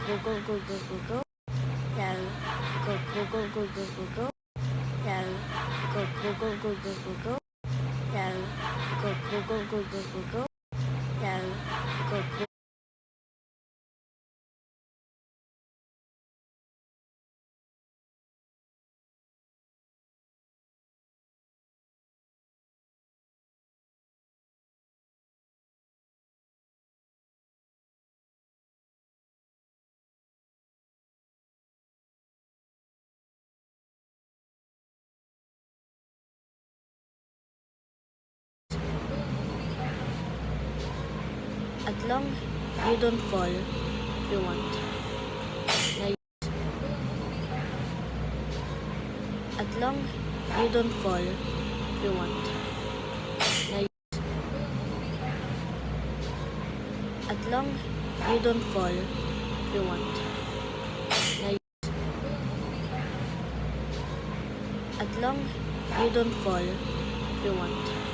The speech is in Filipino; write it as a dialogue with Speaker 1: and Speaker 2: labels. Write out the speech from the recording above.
Speaker 1: go go go go go. Yeah, go go go go go go go. Yeah, go go go go go go go. Yeah, go go go go go go go. Yeah, go go. As long you don't fall if you want. Now, as long you don't fall if you want. Now, as long you don't fall if you want. Now, as long you don't fall if you want.